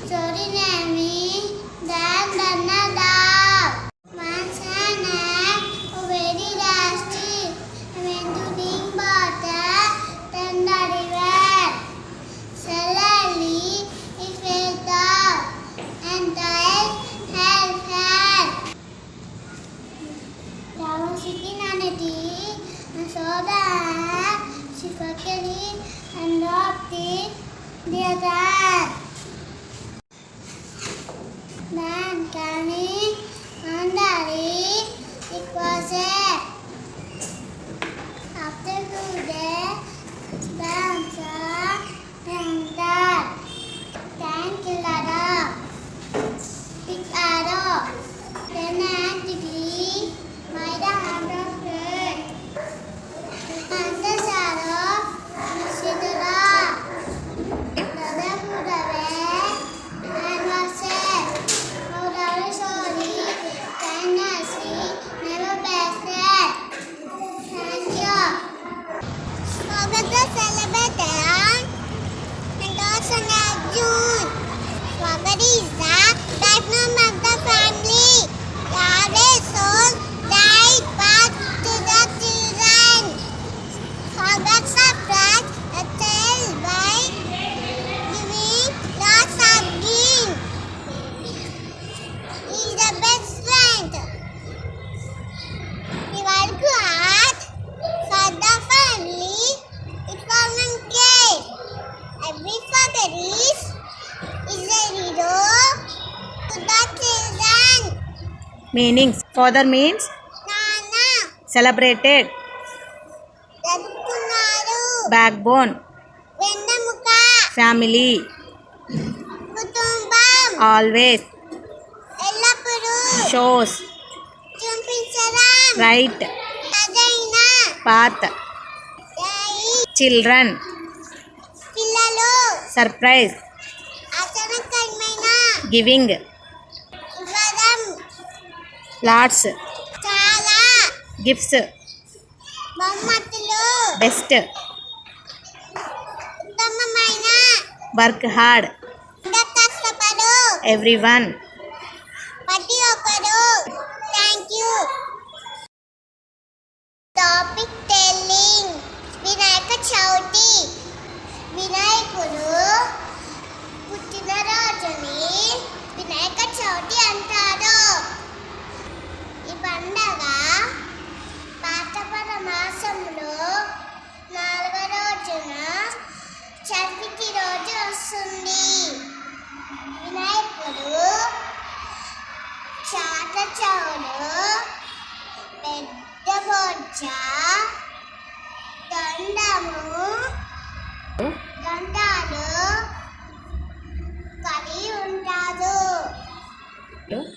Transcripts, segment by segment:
Sorry, Nami. Dan dog. Once an egg, very nasty. Went to drink water, then the river. Suddenly, it fell down and died help. Rama was sitting on a tree and saw the egg. She quickly and dropped it the other. Then coming under it, it was a. After 2 days, the entered. Thank you, Lada. Big arrow. Then actively made a hand of bread. And the shadow, Sidra. Brother put away and was said, "Oh, very sorry, kindnessly, never bested." Thank you. Forget to celebrate and also next June. Forget is the diagram of the family. Every soul died back to the children. Forget surprise a tale by giving lots of gain. Is the best friend. He worked hard for the family. It wasn't care. Every father is a hero to the children. Meanings. Father means Nana, celebrated, Jatunaru, backbone, Vendamuka, family, Kutumbam, always, Ellapuru, shows, Chumpincharam, right, Ajaina, path, Yai, children, Pillalu, surprise, Achanakamaina, giving, Vadam, lots, Chala, gifts, Bammatulu, best, Uttamaina, work hard, Kastapadu, everyone. Pati Okaru. Thank you. Topic telling. Vinayaka Chauti. వినాయకుడు పుట్టినరోజుని వినాయక చవితి అంటారు. ఈ పండగ భాద్రపద మాసంలో 4వ రోజున చవితి రోజు వస్తుంది. వినాయకుడు చాట చౌలు, పెద్ద బొజ్జ, దండము, గంటాలు కలిగి ఉంటాడు.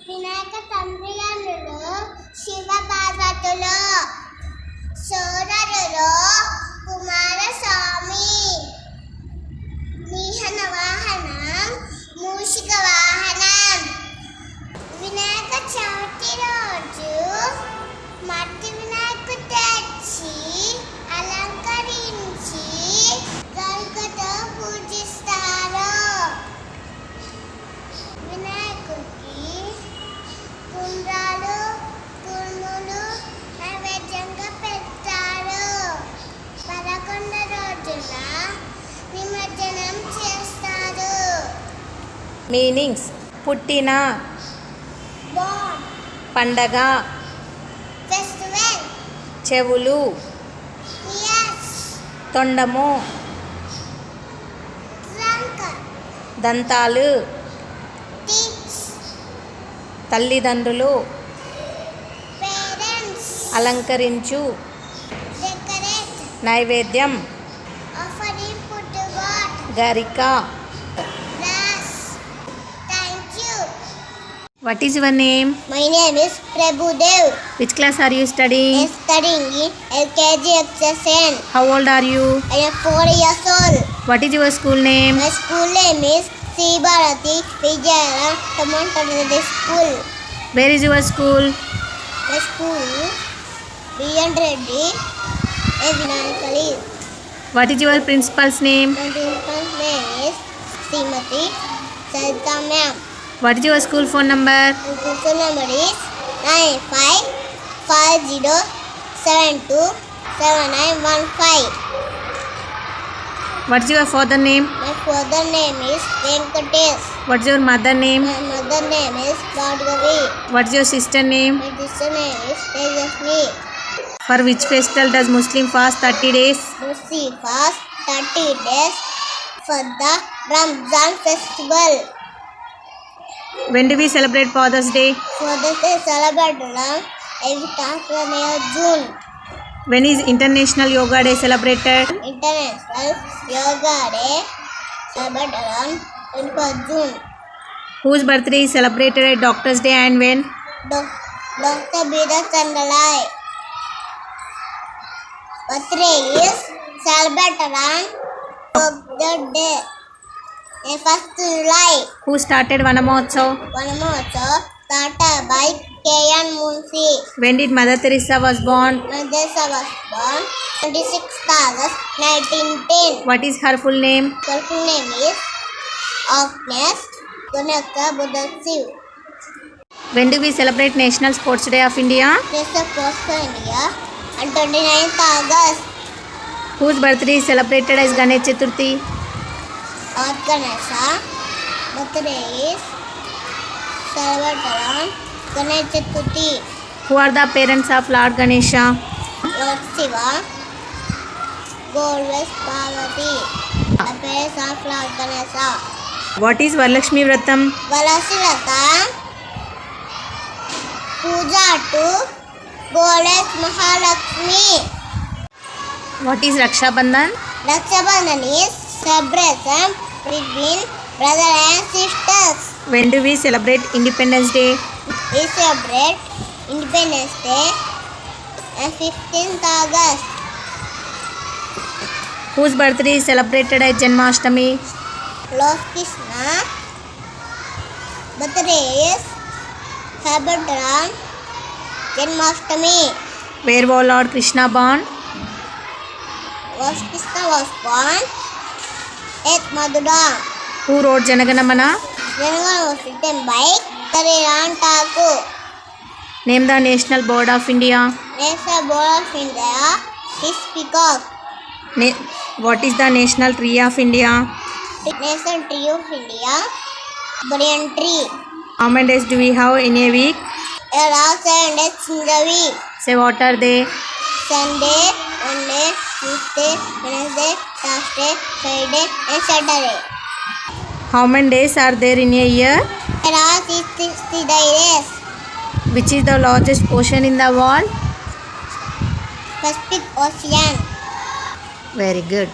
వినాయక తండ్రి గారు శివ పార్వతులు, సోదరులు కుమారస్వామి. నిహన వాహనం మూషిక వాహనం. వినాయక చవితి రోజు మట్టి వినాయకు తెచ్చి అలంకరించి గరికతో పూజిస్తారు. వినాయకుడికి కుండ్రాలు, కుర్ములు నైవేద్యంగా పెడతారు. 11వ రోజున నిమజ్జనం చేస్తారు. మీనింగ్స్. పుట్టిన, బోర్న్, పండగ, ఫెస్టివల్, చెవులు, ఇయర్స్, తొండము, ట్రంక్, దంతాలు, టీత్, తల్లిదండ్రులు, పేరెంట్స్, అలంకరించు, డెకరేట్, నైవేద్యం, offering put to God, గరిక. bless. Thank you. What is your name? My name is Prabhudev. Which class are you studying? I am studying in LKG XSN. How old are you? I am 4 years old. What is your school name? My school name is C. Bharati Vijayara Tamantaradi School. Where is your school? My school, B.N. Reddy, Vinayakali. What is your principal's name? My principal's name is Srimati Sarita ma'am. What is your school phone number? School number is 9550727915. What is your father name? My father name is Venkatesh. What is your mother name? My mother name is Bhargavi. What is your sister name? My sister name is Tejasni. For which festival does Muslim fast 30 days? Lucy fast 30 days for the Ramzan festival. When do we celebrate Father's Day? Father's Day celebrated on every June. When is International Yoga Day celebrated? International Yoga Day celebrated on 24 June. Whose birthday is celebrated at Doctor's Day and when? Dr. Bida Chandalai. Birthday is celebrated on Doctor Day, 1st July. Who started Vanamotsav? Vanamotsav started by K.N. Munshi. When did Mother Teresa was born? Madhesa was born 26th August 1910. What is her full name? Her full name is Agnes Gunaka Budasiv. When do we celebrate National Sports Day of India? This is Post for India on 29th August. Whose birthday is celebrated as Ganesh Chaturthi? Lord Ganesha birthday is celebrated on Ganesh Chaturthi. Who are the parents of Lord Ganesha? Lord Shiva, Goddess Parvati, the parents of Lord Ganesha. What is Varalakshmi Vratam? Valasilata Puja to Goddess Mahalakshmi. What is Raksha Bandhan? Raksha Bandhan is celebration between brother and sisters. When do we celebrate Independence Day? We celebrate Independence Day on 15th August. Whose birthday is celebrated at Janmashtami? Lord Krishna birthday is celebrated on Janmashtami. Where was Lord Krishna born? Lord Krishna was born at Mathura. Who wrote Janaganamana? Janagana was written by Kariraan Thakur. Name the National Bird of India. National Board of India is peacock. What is the National Tree of India? National Tree of India, banyan tree. How many days do we have in a week? There are 7 days in the week. Say what are they? Sunday, Monday, Tuesday, Wednesday, Thursday, Friday and Saturday. How many days are there in a year? There are 360 days. Which is the largest ocean in the world? Pacific Ocean. Very good.